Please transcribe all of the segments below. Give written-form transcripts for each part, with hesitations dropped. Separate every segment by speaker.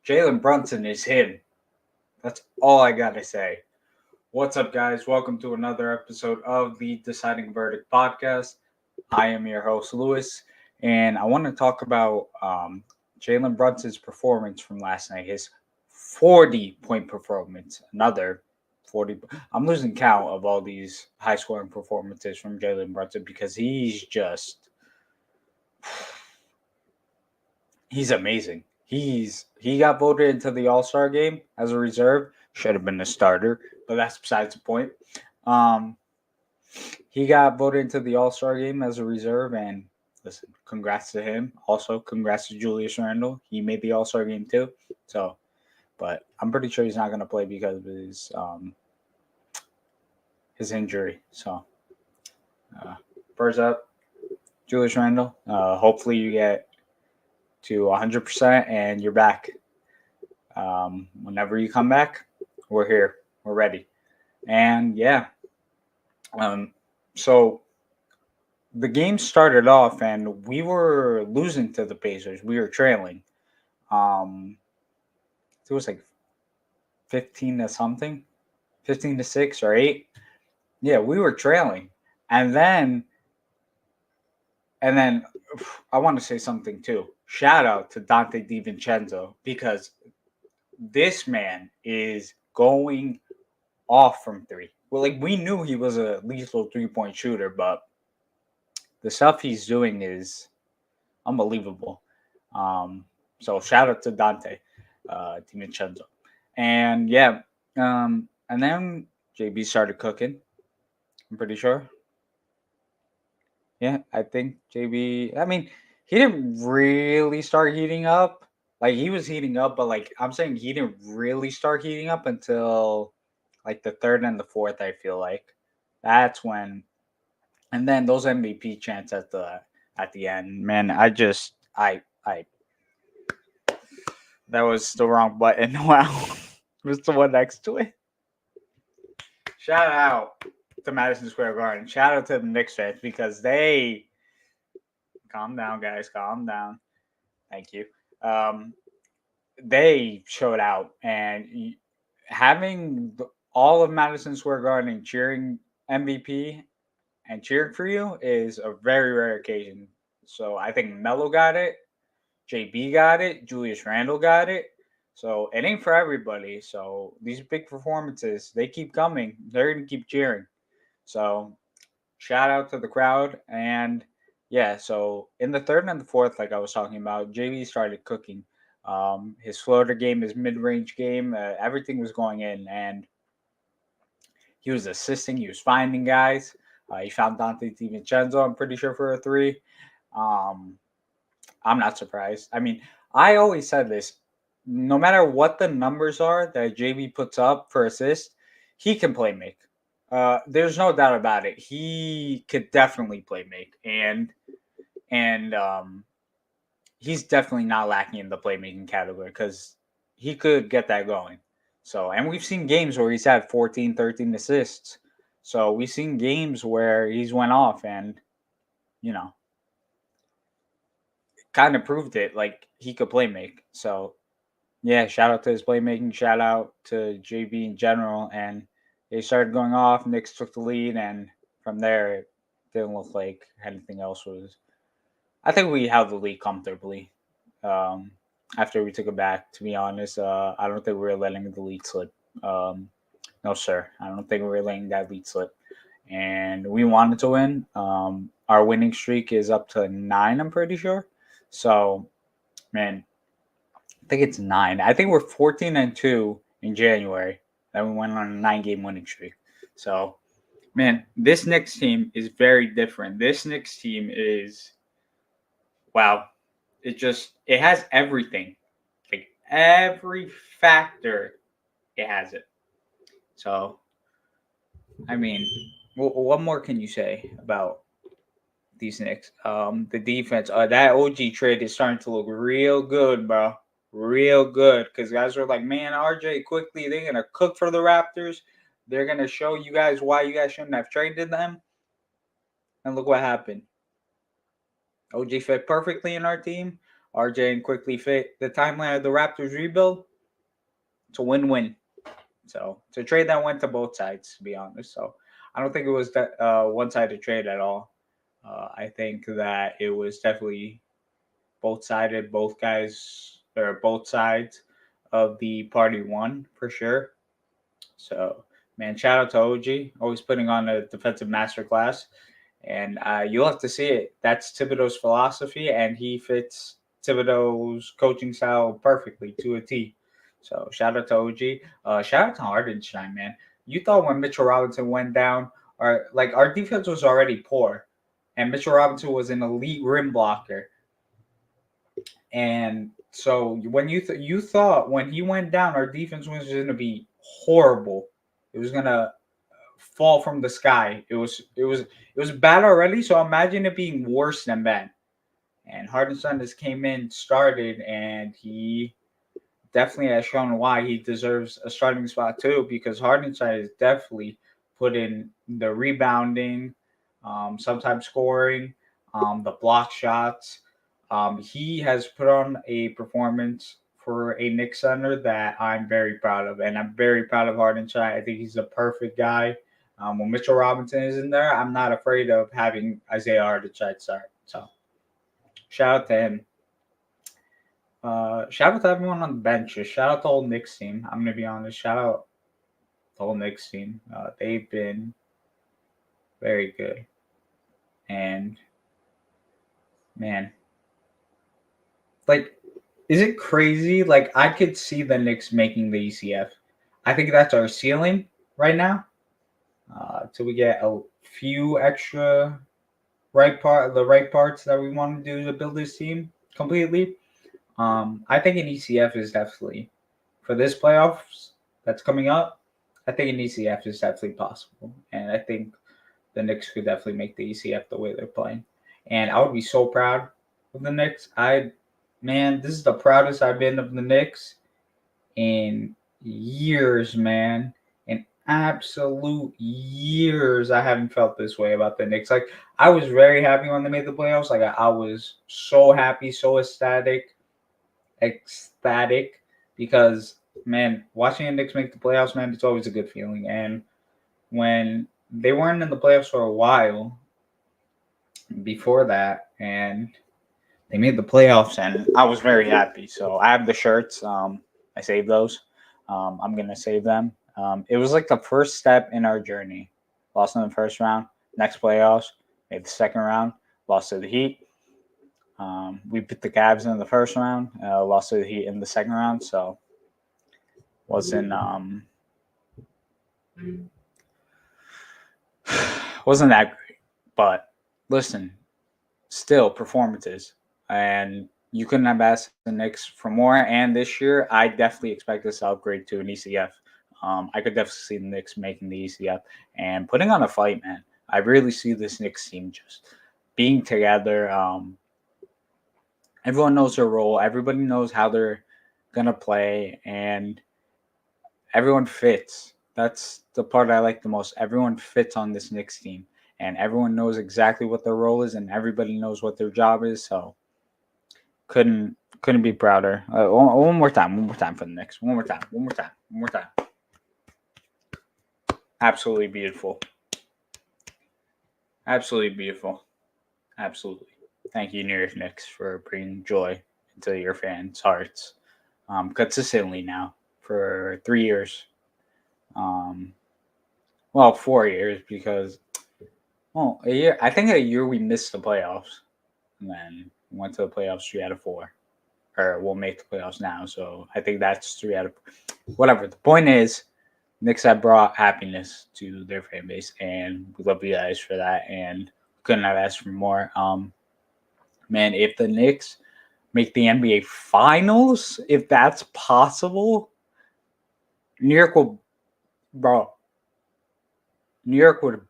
Speaker 1: Jalen Brunson is him. That's all I got to say. What's up, guys? Welcome to another episode of the Deciding Verdict podcast. I am your host, Lewis, and I want to talk about Jalen Brunson's performance from last night, his 40-point performance. Another 40. I'm losing count of all these high scoring performances from Jalen Brunson because he's amazing. He got voted into the All Star game as a reserve. Should have been a starter, but that's besides the point. Um, he got voted into the All Star game as a reserve, and listen, congrats to him. Also, congrats to Julius Randle. He made the All Star game too. So, but I'm pretty sure he's not going to play because of his injury. So, uh, first up, Julius Randle. Hopefully, you get to 100% and you're back. Whenever you come back, we're here. We're ready. And yeah, um, so the game started off and we were losing to the Pacers. We were trailing. Um, it was like 15 to something, 15 to 6 or 8. Yeah, we were trailing. And then, and then I want to say something too. Shout out to Dante DiVincenzo because this man is going off from three. Well, like we knew he was a lethal 3-point shooter, but the stuff he's doing is unbelievable. So shout out to Dante DiVincenzo. And yeah, and then JB started cooking. I'm pretty sure. Yeah, I think JB. I mean, he didn't really start heating up. Like he was heating up, but like I'm saying, he didn't really start heating up until like the third and the fourth. I feel like that's when, and then those MVP chants at the end. Man, I that was the wrong button. Wow, it was the one next to it. Shout out to Madison Square Garden. Shout out to the Knicks fans because they calm down, guys. Calm down. Thank you. Um, they showed out, and having all of Madison Square Garden cheering MVP and cheering for you is a very rare occasion. So I think Melo got it, JB got it, Julius Randle got it. So it ain't for everybody. So these big performances, they keep coming. They're gonna keep cheering. So shout out to the crowd. And yeah, so in the third and the fourth, like I was talking about, JV started cooking. His floater game, his mid range game, everything was going in, and he was assisting. He was finding guys. He found Dante DiVincenzo, I'm pretty sure, for a three. Um, I'm not surprised. I mean, I always said this: no matter what the numbers are that JB puts up for assists, he can play make. There's no doubt about it. He could definitely play make, and he's definitely not lacking in the playmaking category because he could get that going. So, and we've seen games where he's had 14, 13 assists. So we've seen games where he's went off and you know kind of proved it. Like he could play make. So yeah, shout out to his playmaking. Shout out to JB in general. And they started going off. Knicks took the lead, and from there, it didn't look like anything else was. I think we held the lead comfortably. Um, After we took it back, to be honest, I don't think we were letting the lead slip. Um, no, sir. I don't think we were letting that lead slip. And we wanted to win. Our winning streak is up to 9, I'm pretty sure. So, man, I think it's 9. I think we're 14-2 in January. Then we went on a 9-game winning streak. So, man, this Knicks team is very different. This Knicks team is wow. It has everything. Like every factor, it has it. So, I mean, what more can you say about these Knicks? The defense. That OG trade is starting to look real good, bro. Real good. Because guys are like, man, RJ quickly, they're gonna cook for the Raptors. They're gonna show you guys why you guys shouldn't have traded them. And look what happened. OG fit perfectly in our team. RJ and quickly fit the timeline of the Raptors rebuild. It's a win-win. So it's a trade that went to both sides, to be honest. So I don't think it was that one-sided trade at all. I think that it was definitely both-sided. Both guys or both sides of the party won for sure. So man, shout out to OG, always putting on a defensive masterclass. And you'll have to see it. That's Thibodeau's philosophy, and he fits Thibodeau's coaching style perfectly to a T. So shout out to OG. Shout out to Hardenstein, man. You thought when Mitchell Robinson went down, our defense was already poor, and Mitchell Robinson was an elite rim blocker. And so when you thought when he went down, our defense was going to be horrible. It was going to fall from the sky. It was bad already. So imagine it being worse than bad. And Hardenstein just came in, started, and he definitely has shown why he deserves a starting spot too. Because Hardenstein is definitely put in the rebounding, sometimes scoring, the block shots. He has put on a performance for a Knicks center that I'm very proud of, and I'm very proud of Hardenstein. I think he's a perfect guy. When Mitchell Robinson is in there, I'm not afraid of having Isaiah Hardenstein start. So shout out to him. Shout out to everyone on the bench. Shout out to the whole Knicks team. I'm gonna be honest. Shout out the whole Knicks team. They've been very good, and man, like, is it crazy? Like, I could see the Knicks making the ECF. I think that's our ceiling right now. Till we get a few extra the right parts that we want to do to build this team completely. I think an ECF is definitely for this playoffs that's coming up. I think an ECF is definitely possible, and I think the Knicks could definitely make the ECF the way they're playing. And I would be so proud of the Knicks. Man, this is the proudest I've been of the Knicks in years, man. In absolute years, I haven't felt this way about the Knicks. Like, I was very happy when they made the playoffs. Like, I was so happy, so ecstatic, because man, watching the Knicks make the playoffs, man, it's always a good feeling. And when they weren't in the playoffs for a while before that, and they made the playoffs, and I was very happy. So I have the shirts. I saved those. I'm gonna save them. It was like the first step in our journey. Lost in the first round. Next playoffs, made the second round. Lost to the Heat. We beat the Cavs in the first round. Lost to the Heat in the second round. So wasn't wasn't that great. But listen, still performances, and you couldn't have asked the Knicks for more. And this year, I definitely expect this to upgrade to an ECF. I could definitely see the Knicks making the ECF and putting on a fight, man. I really see this Knicks team just being together. Everyone knows their role. Everybody knows how they're gonna play, and everyone fits. That's the part I like the most. Everyone fits on this Knicks team, and everyone knows exactly what their role is, and everybody knows what their job is. So couldn't be prouder. One more time for the Knicks. One more time. Absolutely beautiful. Absolutely beautiful. Absolutely. Thank you, New York Knicks, for bringing joy into your fans' hearts consistently now for 3 years. Um, well, 4 years because a year. I think a year we missed the playoffs, and then went to the playoffs 3 out of 4, or we'll make the playoffs now. So I think that's 3 out of whatever. The point is, Knicks have brought happiness to their fan base, and we love you guys for that. And couldn't have asked for more. Man, if the Knicks make the NBA Finals, if that's possible, New York will, bro. New York would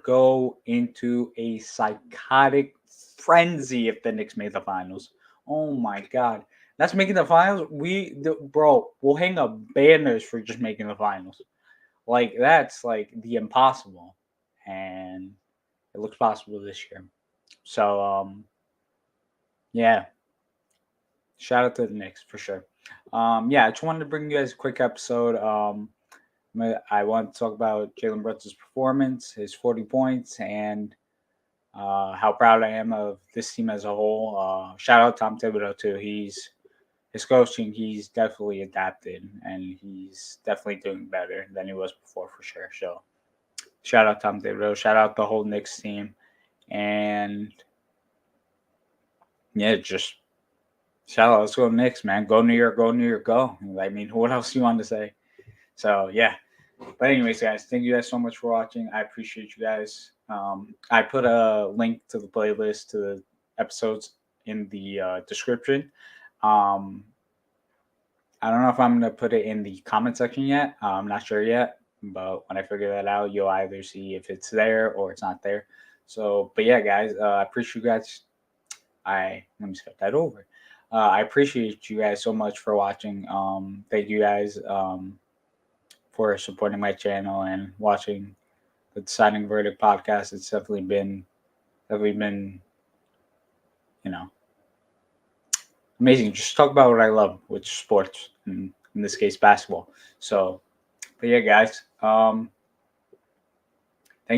Speaker 1: go into a psychotic frenzy if the Knicks made the finals. Oh my god, that's making the finals. We'll hang up banners for just making the finals. Like, that's like the impossible, and it looks possible this year. So Yeah. Shout out to the Knicks for sure. Yeah, I just wanted to bring you guys a quick episode. I want to talk about Jalen Brunson's performance, his 40 points, and how proud I am of this team as a whole. Shout out Tom Thibodeau too. His coaching. He's definitely adapted, and he's definitely doing better than he was before for sure. So shout out Tom Thibodeau. Shout out the whole Knicks team, and yeah, just shout out. Let's go Knicks, man. Go New York. Go New York. Go. I mean, what else you want to say? So yeah. But anyways, guys, thank you guys so much for watching. I appreciate you guys. I put a link to the playlist to the episodes in the description. Um, I don't know if I'm gonna put it in the comment section yet. I'm not sure yet, but when I figure that out, you'll either see if it's there or it's not there. So, but yeah, guys, I appreciate you guys. Let me start that over. I appreciate you guys so much for watching. Thank you guys for supporting my channel and watching the Deciding Verdict podcast. It's definitely been, you know, amazing. Just talk about what I love, which is sports, and in this case, basketball. So, but yeah, guys, thank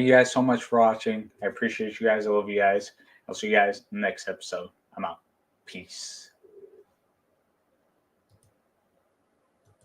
Speaker 1: you guys so much for watching. I appreciate you guys. I love you guys. I'll see you guys next episode. I'm out. Peace.